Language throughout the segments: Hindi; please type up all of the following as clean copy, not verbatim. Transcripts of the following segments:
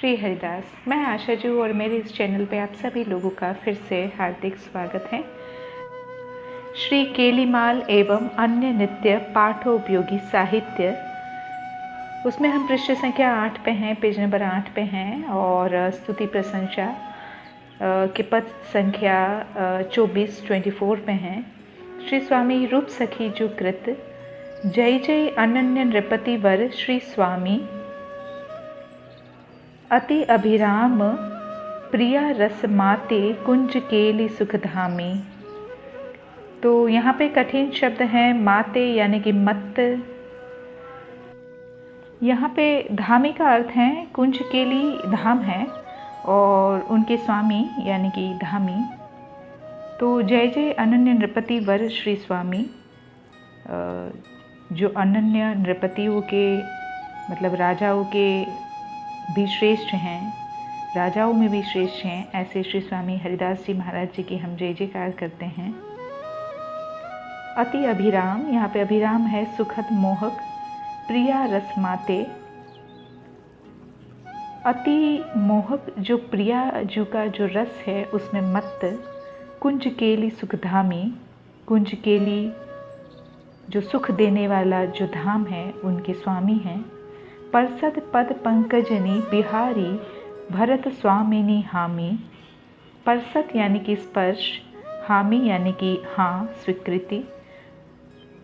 श्री हरिदास। मैं आशा जी और मेरे इस चैनल पे आप सभी लोगों का फिर से हार्दिक स्वागत है। श्री केलीमाल एवं अन्य नित्य पाठोपयोगी साहित्य, उसमें हम पृष्ठ संख्या 8 पे हैं, पेज नंबर 8 पे हैं और स्तुति प्रशंसा के पद संख्या 24 पे हैं। श्री स्वामी रूप सखी जो कृत, जय जय अनन्य नृपति वर श्री स्वामी, अति अभिराम प्रिया रस माते कुंज केली सुखधामी। तो यहाँ पे कठिन शब्द है माते यानी कि मत। यहाँ पे धामी का अर्थ है कुंज केली धाम है और उनके स्वामी यानी कि धामी। तो जय जय अनन्य नृपति वर श्री स्वामी, जो अनन्य नृपतियों के मतलब राजाओं के भी श्रेष्ठ हैं, राजाओं में भी श्रेष्ठ हैं, ऐसे श्री स्वामी हरिदास जी महाराज जी की हम जय जयकार करते हैं। अति अभिराम, यहाँ पे अभिराम है सुखद मोहक, प्रिया रस माते, अति मोहक जो प्रिया जू का जो रस है उसमें मत, कुंज केली सुखधामी, कुंज केली जो सुख देने वाला जो धाम है उनके स्वामी हैं। परसद पद पंकजनी बिहारी भरत स्वामिनी हामी। परसद यानी कि स्पर्श, हामी यानी कि हाँ स्वीकृति।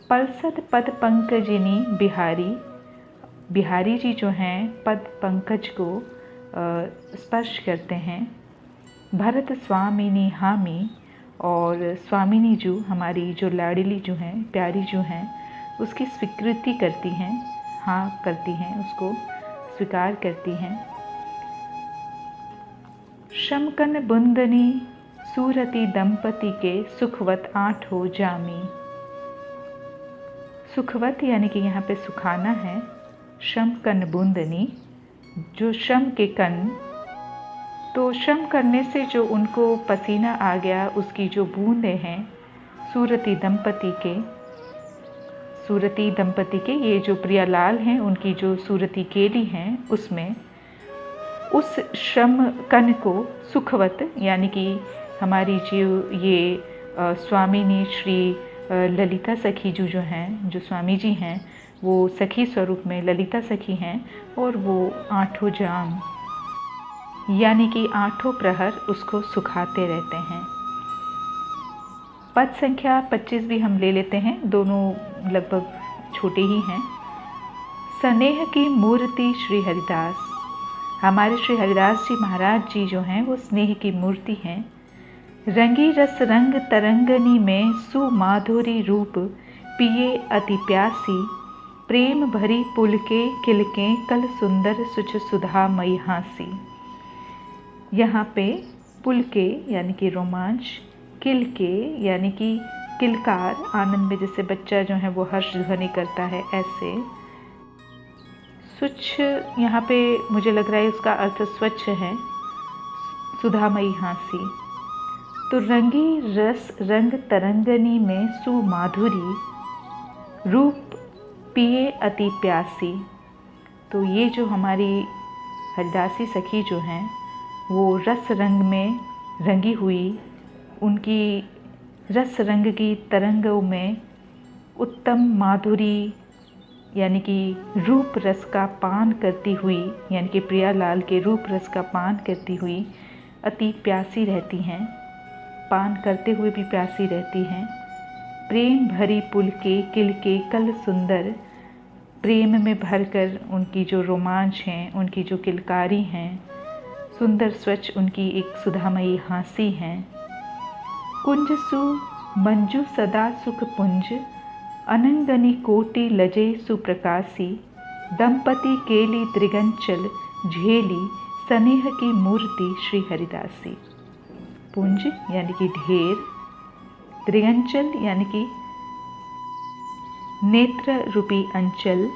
परसद पद पंकजनी बिहारी, बिहारी जी जो हैं पद पंकज को स्पर्श करते हैं। भरत स्वामिनी हामी, और स्वामिनी जो हमारी जो लाडली जो हैं, प्यारी जो हैं, उसकी स्वीकृति करती हैं, हाँ करती हैं, उसको स्वीकार करती हैं। शमकन बुंदनी सूरती दंपति के सुखवत आठो जामी। सुखवत यानी कि यहाँ पे सुखाना है। शमकन बुंदनी, जो शम के कन, तो शम करने से जो उनको पसीना आ गया उसकी जो बूंदें हैं, सूरती दंपति के, सूरती दंपति के ये जो प्रियालाल हैं उनकी जो सूरती केली हैं उसमें उस श्रम कण को सुखवत यानी कि हमारी जो ये स्वामिनी श्री ललिता सखी जो हैं, जो स्वामी जी हैं वो सखी स्वरूप में ललिता सखी हैं और वो आठों जाम यानी कि आठों प्रहर उसको सुखाते रहते हैं। पद संख्या 25 भी हम ले लेते हैं, दोनों लगभग छोटे ही हैं। स्नेह की मूर्ति श्री हरिदास, हमारे श्री हरिदास जी महाराज जी जो हैं वो स्नेह की मूर्ति हैं। रंगी रस रंग तरंगनी में सुमाधुरी रूप पिए अति प्यासी, प्रेम भरी पुलके किलके कल सुंदर सुच सुधामयी हासी। यहाँ पे पुलके यानी कि रोमांच, किलके यानी कि किलकार, आनंद में जैसे बच्चा जो है वो हर्ष ध्वनि करता है ऐसे। स्वच्छ यहाँ पे मुझे लग रहा है उसका अर्थ स्वच्छ है। सुधामयी हासी, तो रंगी रस रंग तरंगनी में सुमाधुरी रूप पिए अति प्यासी। तो ये जो हमारी हरिदासी सखी जो हैं वो रस रंग में रंगी हुई, उनकी रस रंग की तरंगों में उत्तम माधुरी यानी कि रूप रस का पान करती हुई, यानी कि प्रियालाल के रूप रस का पान करती हुई अति प्यासी रहती हैं, पान करते हुए भी प्यासी रहती हैं। प्रेम भरी पुलके किलके कल सुंदर, प्रेम में भरकर उनकी जो रोमांच हैं, उनकी जो किलकारी हैं, सुंदर स्वच्छ उनकी एक सुधामयी हासी है। कुंज सु मंजू सदा सुख पुंज, अनंगनी कोटि लजे सुप्रकाशी, दंपति केली त्रिगंचल झेली, स्नेह की मूर्ति श्री हरिदासी। पुंज यानी कि ढेर, त्रिगंचल यानी कि नेत्र रूपी अंचल,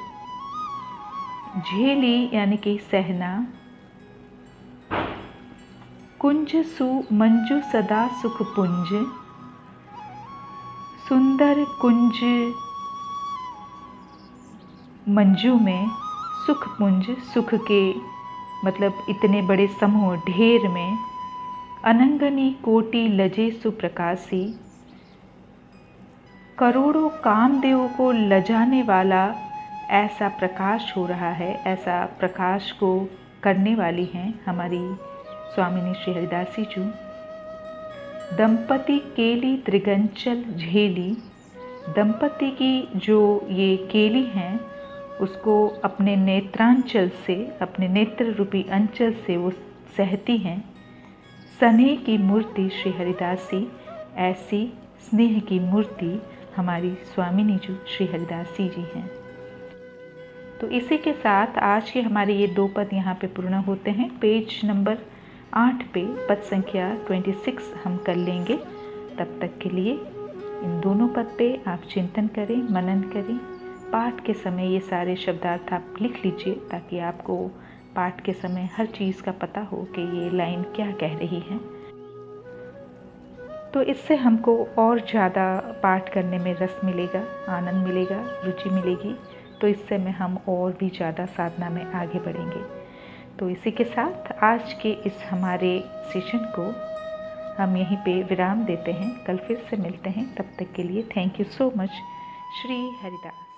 झेली यानी कि सहना, कुंज सु मंजू सदा सुख पुंज, सुंदर कुंज मंजू में सुख पुंज, सुख के मतलब इतने बड़े समूह ढेर में अनंगनी कोटि लजे सुप्रकाशी, करोड़ों कामदेवों को लजाने वाला ऐसा प्रकाश हो रहा है, ऐसा प्रकाश को करने वाली हैं हमारी स्वामिनी श्री हरिदासी जी। दंपति केली त्रिगंचल झेली, दंपति की जो ये केली हैं उसको अपने नेत्रांचल से, अपने नेत्र रूपी अंचल से वो सहती हैं। स्नेह की मूर्ति श्री हरिदासी, ऐसी स्नेह की मूर्ति हमारी स्वामिनी जी श्री हरिदासी जी हैं। तो इसी के साथ आज के हमारे ये 2 पद यहाँ पे पूर्ण होते हैं। पेज नंबर 8 पे पद संख्या 26 हम कर लेंगे। तब तक के लिए इन दोनों पद पे आप चिंतन करें, मनन करें। पाठ के समय ये सारे शब्दार्थ आप लिख लीजिए ताकि आपको पाठ के समय हर चीज़ का पता हो कि ये लाइन क्या कह रही है। तो इससे हमको और ज़्यादा पाठ करने में रस मिलेगा, आनंद मिलेगा, रुचि मिलेगी। तो इससे में हम और भी ज़्यादा साधना में आगे बढ़ेंगे। तो इसी के साथ आज के इस हमारे सेशन को हम यहीं पे विराम देते हैं। कल फिर से मिलते हैं। तब तक के लिए thank you so much. Shri Haridas.